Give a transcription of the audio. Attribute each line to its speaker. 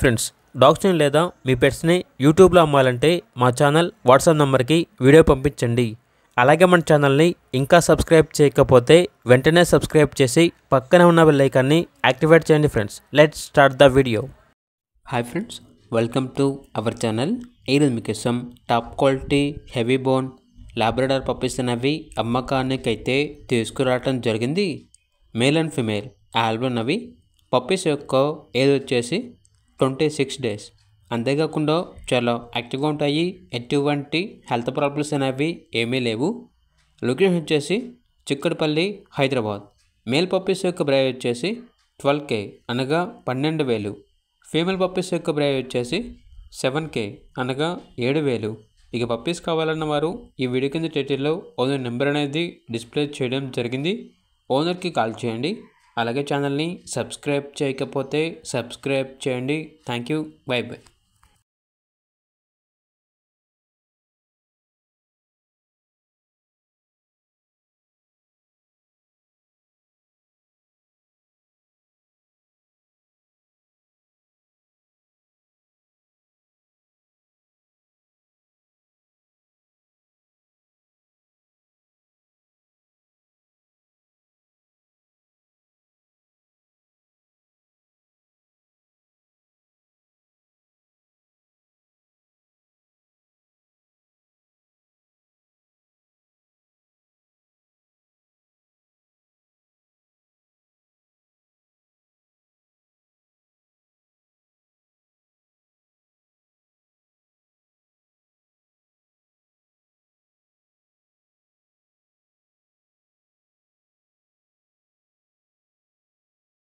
Speaker 1: Friends, డాగ్స్ని లేదా మీ పెట్స్ని యూట్యూబ్లో అమ్మాలంటే మా ఛానల్ వాట్సాప్ నెంబర్కి వీడియో పంపించండి. అలాగే మన ఛానల్ని ఇంకా సబ్స్క్రైబ్ చేయకపోతే వెంటనే సబ్స్క్రైబ్ చేసి పక్కనే ఉన్న బెల్ ఐకాన్ని యాక్టివేట్ చేయండి. Friends, let's start the video. Hi friends, welcome to our channel. ఈరోజు మీకోసం top quality heavy bone Labrador puppies అనేవి అమ్మకానికైతే తీసుకురావటం జరిగింది. మేల్ అండ్ ఫిమేల్ ఆల్బమ్ అవి పప్పీస్ యొక్క ఏజ్ వచ్చేసి 26 days. అంతేకాకుండా చాలా యాక్టివ్గా ఉంటాయి. ఎటువంటి హెల్త్ ప్రాబ్లమ్స్ అనేవి ఏమీ లేవు. లొకేషన్ వచ్చేసి చిక్కడపల్లి, హైదరాబాద్. మేల్ పప్పీస్ యొక్క ప్రైస్ వచ్చేసి 12K అనగా 12,000. ఫీమేల్ పప్పీస్ యొక్క ప్రైస్ వచ్చేసి 7K అనగా 7,000. ఇక పప్పీస్ కావాలన్న వారు ఈ వీడియో కింద టైటిల్లో ఓనర్ నెంబర్ అనేది డిస్ప్లే చేయడం జరిగింది. ఓనర్కి కాల్ చేయండి. అలాగే ఛానల్ని సబ్స్క్రైబ్ చేయకపోతే సబ్స్క్రైబ్ చేయండి. Thank you. By by.